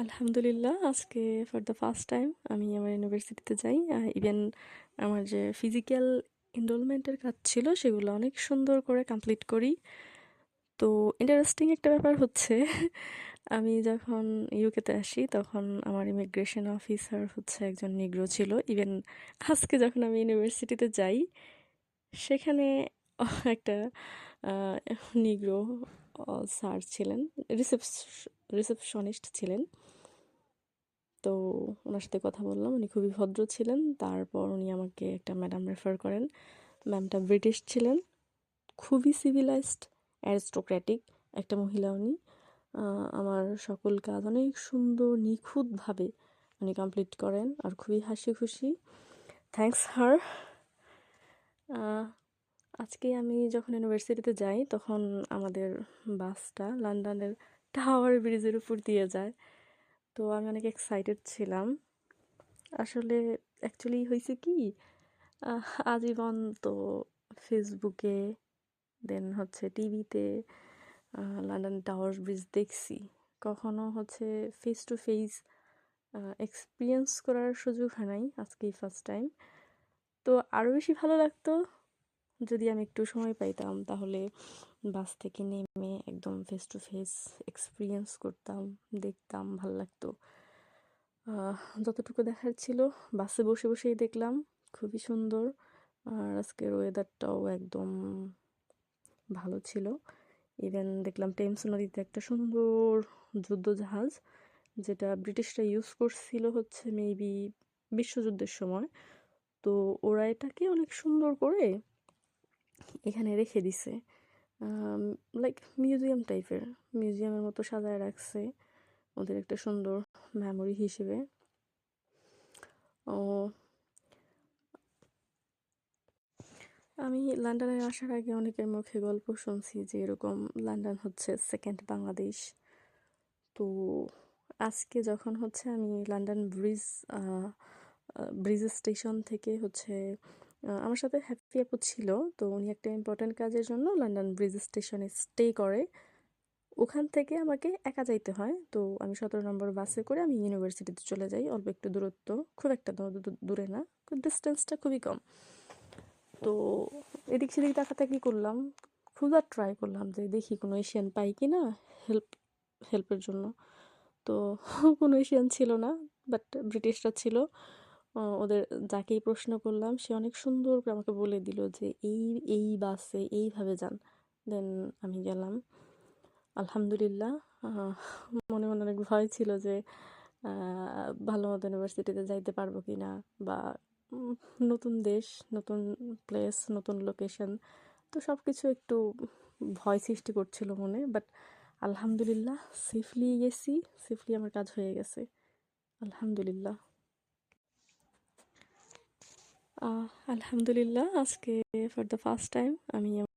আলহামদুলিল্লাহ আজকে for the first time আমি আমার ইউনিভার্সিটিতে যাই। ইভেন আমার যে ফিজিক্যাল এনরোলমেন্টের কাজ ছিল সেগুলো অনেক সুন্দর করে কমপ্লিট করি। তো ইন্টারেস্টিং একটা ব্যাপার হচ্ছে আমি যখন ইউকেতে আসি তখন আমার ইমিগ্রেশন অফিসার হচ্ছে একজন নিগ্রো ছিল। ইভেন আজকে যখন আমি ইউনিভার্সিটিতে যাই সেখানে একটা নিগ্রো স্যার ছিলেন, রিসেপশনিস্ট ছিলেন। তো ওনার সাথে কথা বললাম, উনি খুবই ভদ্র ছিলেন। তারপর উনি আমাকে একটা ম্যাডাম রেফার করেন। ম্যামটা ব্রিটিশ ছিলেন, খুবই সিভিলাইজড, অ্যারিস্টোক্র্যাটিক একটা মহিলা উনি। আমার সকল কাজ অনেক সুন্দর নিখুঁতভাবে উনি কমপ্লিট করেন আর খুবই হাসি খুশি। থ্যাঙ্কস হার। আজকে আমি যখন ইউনিভার্সিটিতে যাই তখন আমাদের বাসটা লন্ডনের টাওয়ার ব্রিজের উপর দিয়ে যায়। তো আমি অনেক এক্সাইটেড ছিলাম। আসলে অ্যাকচুয়ালি হয়েছে কি, আজীবন তো ফেসবুকে দেন হচ্ছে টিভিতে লন্ডন টাওয়ার ব্রিজ দেখছি, কখনো হচ্ছে ফেস টু ফেস এক্সপিরিয়েন্স করার সুযোগ হয় নাই, আজকেই ফার্স্ট টাইম। তো আরও বেশি ভালো লাগতো যদি আমি একটু সময় পাইতাম, তাহলে বাস থেকে নেমে একদম ফেস টু ফেস এক্সপিরিয়েন্স করতাম, দেখতাম, ভালো লাগতো। যতটুকু দেখার ছিল বাসে বসে বসেই দেখলাম, খুবই সুন্দর। আর আজকের ওয়েদারটাও একদম ভালো ছিল। ইভেন দেখলাম টেমস নদীতে একটা সুন্দর যুদ্ধ জাহাজ, যেটা ব্রিটিশরা ইউজ করছিল হচ্ছে মেবি বিশ্বযুদ্ধের সময়। তো ওরা এটাকে অনেক সুন্দর করে এখানে রেখে দিছে, লাইক মিউজিয়াম টাইপের, মিউজিয়ামের মতো সাজায় রাখছে ওদের একটা সুন্দর মেমোরি হিসেবে। ও, আমি লন্ডনে আসার আগে অনেকের মুখে গল্প শুনছি যে এরকম লন্ডন হচ্ছে সেকেন্ড বাংলাদেশ। তো আজকে যখন হচ্ছে আমি লন্ডন ব্রিজ স্টেশন থেকে হচ্ছে আমার সাথে হ্যাপি আপু ছিল, তো উনি একটা ইম্পর্ট্যান্ট কাজের জন্য লন্ডন ব্রিজ স্টেশনে স্টে করে। ওখান থেকে আমাকে একা যাইতে হয়, তো আমি 17 নম্বর বাসে করে আমি ইউনিভার্সিটিতে চলে যাই। অল্প একটু দূরত্ব, খুব একটা দূরে না, ডিস্টেন্সটা খুবই কম। তো এদিক সেদিক তাকাতাকি করলাম, খোঁজার ট্রাই করলাম যে দেখি কোনো এশিয়ান পাই কি না হেল্পের জন্য। তো কোনো এশিয়ান ছিল না, বাট ব্রিটিশরা ছিল। ওদের যাকেই প্রশ্ন করলাম সে অনেক সুন্দর করে আমাকে বলে দিল যে এই এই বাসে এইভাবে যান। দেন আমি গেলাম, আলহামদুলিল্লাহ। মনে মনে অনেক ভয় ছিল যে ভালো মতো ইউনিভার্সিটিতে যাইতে পারবো কি না, বা উম, নতুন দেশ, নতুন প্লেস, নতুন লোকেশন, তো সব কিছু একটু ভয় সৃষ্টি করছিল মনে। বাট আলহামদুলিল্লাহ সেফলি গেছি, সেফলি আমার কাজ হয়ে গেছে, আলহামদুলিল্লাহ। আলহামদুলিল্লাহ আজকে ফর দ্য ফার্স্ট টাইম আমি